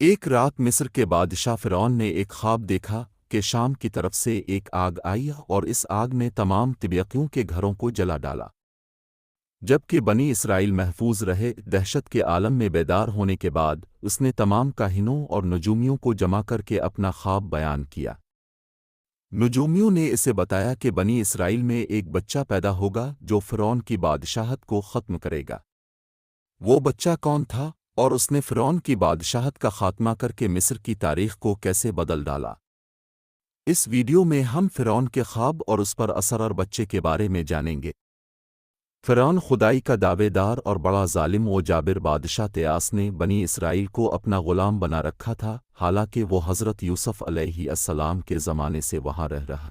ایک رات مصر کے بادشاہ فرعون نے ایک خواب دیکھا کہ شام کی طرف سے ایک آگ آئی اور اس آگ نے تمام طبیعیوں کے گھروں کو جلا ڈالا، جبکہ بنی اسرائیل محفوظ رہے۔ دہشت کے عالم میں بیدار ہونے کے بعد اس نے تمام کاہنوں اور نجومیوں کو جمع کر کے اپنا خواب بیان کیا۔ نجومیوں نے اسے بتایا کہ بنی اسرائیل میں ایک بچہ پیدا ہوگا جو فرعون کی بادشاہت کو ختم کرے گا۔ وہ بچہ کون تھا اور اس نے فرعون کی بادشاہت کا خاتمہ کر کے مصر کی تاریخ کو کیسے بدل ڈالا؟ اس ویڈیو میں ہم فرعون کے خواب اور اس پر اثر اور بچے کے بارے میں جانیں گے۔ فرعون خدائی کا دعوے دار اور بڑا ظالم و جابر بادشاہ تیاس نے بنی اسرائیل کو اپنا غلام بنا رکھا تھا، حالانکہ وہ حضرت یوسف علیہ السلام کے زمانے سے وہاں رہ رہا۔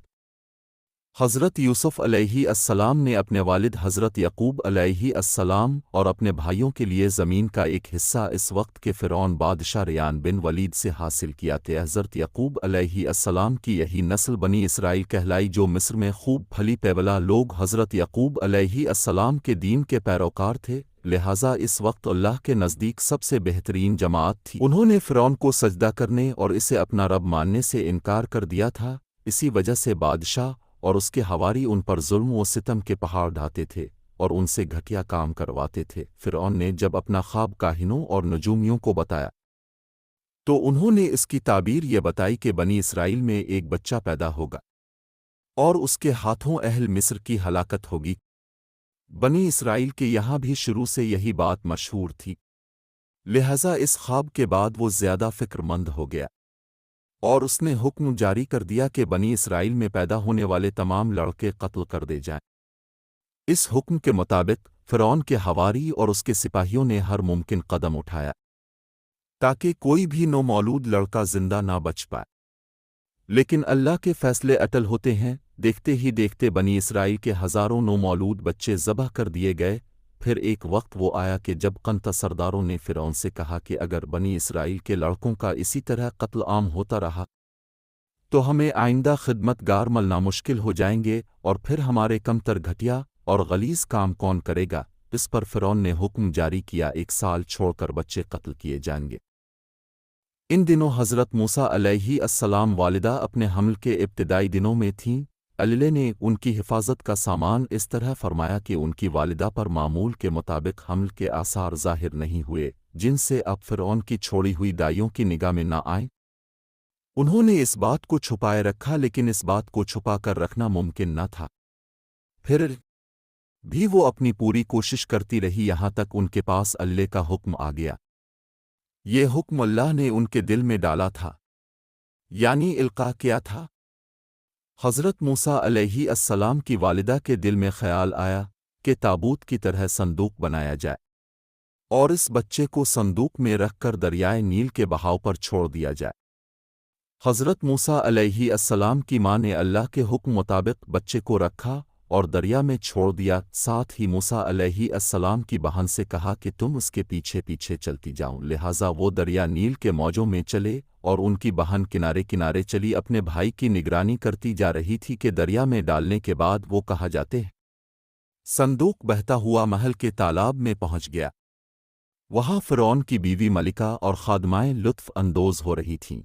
حضرت یوسف علیہ السلام نے اپنے والد حضرت یعقوب علیہ السلام اور اپنے بھائیوں کے لیے زمین کا ایک حصہ اس وقت کے فرعون بادشاہ ریان بن ولید سے حاصل کیا تھا۔ حضرت یعقوب علیہ السلام کی یہی نسل بنی اسرائیل کہلائی جو مصر میں خوب پھلی پیولا لوگ حضرت یعقوب علیہ السلام کے دین کے پیروکار تھے، لہٰذا اس وقت اللہ کے نزدیک سب سے بہترین جماعت تھی۔ انہوں نے فرعون کو سجدہ کرنے اور اسے اپنا رب ماننے سے انکار کر دیا تھا، اسی وجہ سے بادشاہ اور اس کے حواری ان پر ظلم و ستم کے پہاڑ ڈھاتے تھے اور ان سے گھٹیا کام کرواتے تھے۔ فرعون نے جب اپنا خواب کاہنوں اور نجومیوں کو بتایا تو انہوں نے اس کی تعبیر یہ بتائی کہ بنی اسرائیل میں ایک بچہ پیدا ہوگا اور اس کے ہاتھوں اہل مصر کی ہلاکت ہوگی۔ بنی اسرائیل کے یہاں بھی شروع سے یہی بات مشہور تھی، لہذا اس خواب کے بعد وہ زیادہ فکر مند ہو گیا اور اس نے حکم جاری کر دیا کہ بنی اسرائیل میں پیدا ہونے والے تمام لڑکے قتل کر دے جائیں۔ اس حکم کے مطابق فرعون کے حواری اور اس کے سپاہیوں نے ہر ممکن قدم اٹھایا تاکہ کوئی بھی نومولود لڑکا زندہ نہ بچ پائے، لیکن اللہ کے فیصلے اٹل ہوتے ہیں۔ دیکھتے ہی دیکھتے بنی اسرائیل کے ہزاروں نومولود بچے ذبح کر دیے گئے۔ پھر ایک وقت وہ آیا کہ جب قنطہ سرداروں نے فرعون سے کہا کہ اگر بنی اسرائیل کے لڑکوں کا اسی طرح قتل عام ہوتا رہا تو ہمیں آئندہ خدمت گار ملنا مشکل ہو جائیں گے، اور پھر ہمارے کمتر گھٹیا اور غلیظ کام کون کرے گا؟ اس پر فرعون نے حکم جاری کیا 1 سال چھوڑ کر بچے قتل کیے جائیں گے۔ ان دنوں حضرت موسیٰ علیہ السلام والدہ اپنے حمل کے ابتدائی دنوں میں تھیں۔ اللہ نے ان کی حفاظت کا سامان اس طرح فرمایا کہ ان کی والدہ پر معمول کے مطابق حمل کے آثار ظاہر نہیں ہوئے، جن سے اب فرعون کی چھوڑی ہوئی دائیوں کی نگاہ میں نہ آئیں۔ انہوں نے اس بات کو چھپائے رکھا، لیکن اس بات کو چھپا کر رکھنا ممکن نہ تھا۔ پھر بھی وہ اپنی پوری کوشش کرتی رہی، یہاں تک ان کے پاس اللہ کا حکم آ گیا۔ یہ حکم اللہ نے ان کے دل میں ڈالا تھا، یعنی القاء کیا تھا۔ حضرت موسیٰ علیہ السلام کی والدہ کے دل میں خیال آیا کہ تابوت کی طرح صندوق بنایا جائے اور اس بچے کو صندوق میں رکھ کر دریائے نیل کے بہاؤ پر چھوڑ دیا جائے۔ حضرت موسیٰ علیہ السلام کی ماں نے اللہ کے حکم مطابق بچے کو رکھا اور دریا میں چھوڑ دیا۔ ساتھ ہی موسیٰ علیہ السلام کی بہن سے کہا کہ تم اس کے پیچھے پیچھے چلتی جاؤ، لہٰذا وہ دریا نیل کے موجوں میں چلے اور ان کی بہن کنارے کنارے چلی، اپنے بھائی کی نگرانی کرتی جا رہی تھی کہ دریا میں ڈالنے کے بعد وہ کہا جاتے ہیں صندوق بہتا ہوا محل کے تالاب میں پہنچ گیا۔ وہاں فرعون کی بیوی ملکہ اور خادمائیں لطف اندوز ہو رہی تھیں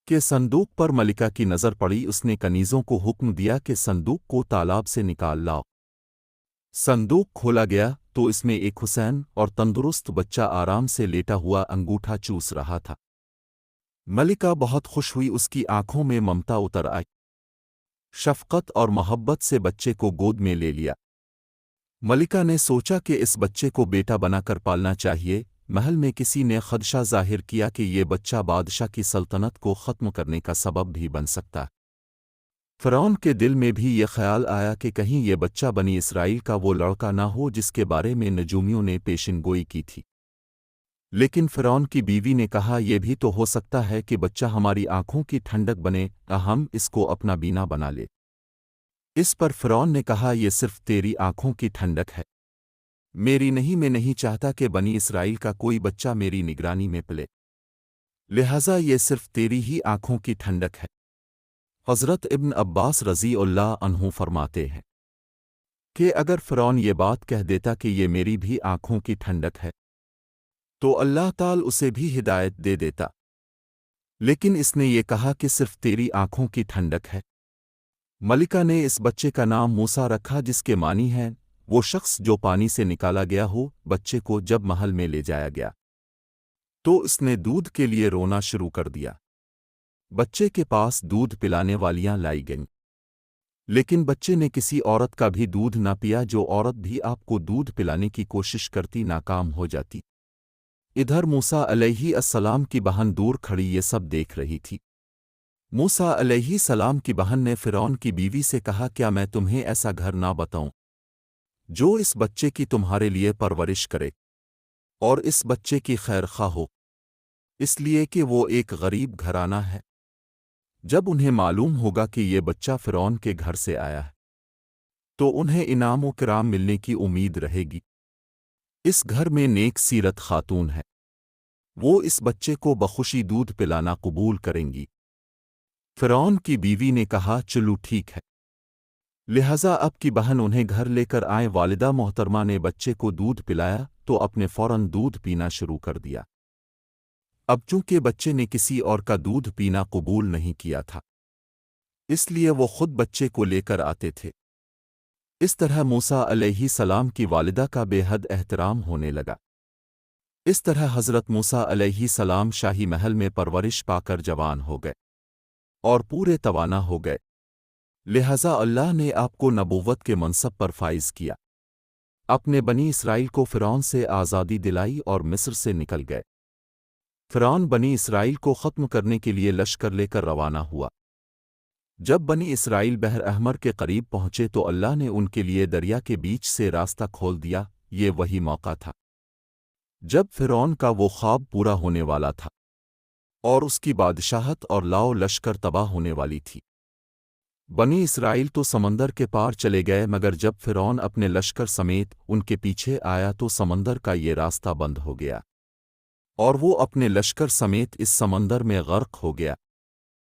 کہ صندوق پر ملکہ کی نظر پڑی۔ اس نے کنیزوں کو حکم دیا کہ صندوق کو تالاب سے نکال لاؤ۔ صندوق کھولا گیا تو اس میں ایک حسین اور تندرست بچہ آرام سے لیٹا ہوا انگوٹھا چوس رہا تھا۔ ملکہ بہت خوش ہوئی، اس کی آنکھوں میں ممتا اتر آئی، شفقت اور محبت سے بچے کو گود میں لے لیا۔ ملکہ نے سوچا کہ اس بچے کو بیٹا بنا کر پالنا چاہیے۔ محل میں کسی نے خدشہ ظاہر کیا کہ یہ بچہ بادشاہ کی سلطنت کو ختم کرنے کا سبب بھی بن سکتا ہے۔ فرعون کے دل میں بھی یہ خیال آیا کہ کہیں یہ بچہ بنی اسرائیل کا وہ لڑکا نہ ہو جس کے بارے میں نجومیوں نے پیشن گوئی کی تھی۔ لیکن فرعون کی بیوی نے کہا یہ بھی تو ہو سکتا ہے کہ بچہ ہماری آنکھوں کی ٹھنڈک بنے، ہم اس کو اپنا بینا بنا لے۔ اس پر فرعون نے کہا یہ صرف تیری آنکھوں کی ٹھنڈک ہے، میری نہیں۔ میں نہیں چاہتا کہ بنی اسرائیل کا کوئی بچہ میری نگرانی میں پلے، لہٰذا یہ صرف تیری ہی آنکھوں کی ٹھنڈک ہے۔ حضرت ابن عباس رضی اللہ عنہ فرماتے ہیں کہ اگر فرعون یہ بات کہہ دیتا کہ یہ میری بھی آنکھوں کی ٹھنڈک ہے تو اللہ تعالی اسے بھی ہدایت دے دیتا، لیکن اس نے یہ کہا کہ صرف تیری آنکھوں کی ٹھنڈک ہے۔ ملکہ نے اس بچے کا نام موسیٰ رکھا، جس کے معنی ہے وہ شخص جو پانی سے نکالا گیا ہو۔ بچے کو جب محل میں لے جایا گیا تو اس نے دودھ کے لیے رونا شروع کر دیا۔ بچے کے پاس دودھ پلانے والیاں لائی گئیں، لیکن بچے نے کسی عورت کا بھی دودھ نہ پیا۔ جو عورت بھی آپ کو دودھ پلانے کی کوشش کرتی ناکام ہو جاتی۔ ادھر موسیٰ علیہ السلام کی بہن دور کھڑی یہ سب دیکھ رہی تھی۔ موسیٰ علیہ السلام کی بہن نے فرعون کی بیوی سے کہا، کیا میں تمہیں ایسا گھر نہ بتاؤں جو اس بچے کی تمہارے لیے پرورش کرے اور اس بچے کی خیر خواہ ہو، اس لیے کہ وہ ایک غریب گھرانہ ہے۔ جب انہیں معلوم ہوگا کہ یہ بچہ فرعون کے گھر سے آیا ہے تو انہیں انعام و کرام ملنے کی امید رہے گی۔ اس گھر میں نیک سیرت خاتون ہے، وہ اس بچے کو بخوشی دودھ پلانا قبول کریں گی۔ فرعون کی بیوی نے کہا، چلو ٹھیک ہے، لہذا اب کی بہن انہیں گھر لے کر آئے۔ والدہ محترمہ نے بچے کو دودھ پلایا تو اپنے فوراً دودھ پینا شروع کر دیا۔ اب چونکہ بچے نے کسی اور کا دودھ پینا قبول نہیں کیا تھا، اس لیے وہ خود بچے کو لے کر آتے تھے۔ اس طرح موسیٰ علیہ السلام کی والدہ کا بے حد احترام ہونے لگا۔ اس طرح حضرت موسیٰ علیہ السلام شاہی محل میں پرورش پا کر جوان ہو گئے اور پورے توانا ہو گئے، لہذا اللہ نے آپ کو نبوت کے منصب پر فائز کیا۔ اپنے بنی اسرائیل کو فرعون سے آزادی دلائی اور مصر سے نکل گئے۔ فرعون بنی اسرائیل کو ختم کرنے کے لیے لشکر لے کر روانہ ہوا۔ جب بنی اسرائیل بحر احمر کے قریب پہنچے تو اللہ نے ان کے لیے دریا کے بیچ سے راستہ کھول دیا۔ یہ وہی موقع تھا جب فرعون کا وہ خواب پورا ہونے والا تھا اور اس کی بادشاہت اور لاؤ لشکر تباہ ہونے والی تھی۔ بنی اسرائیل تو سمندر کے پار چلے گئے، مگر جب فرعون اپنے لشکر سمیت ان کے پیچھے آیا تو سمندر کا یہ راستہ بند ہو گیا اور وہ اپنے لشکر سمیت اس سمندر میں غرق ہو گیا۔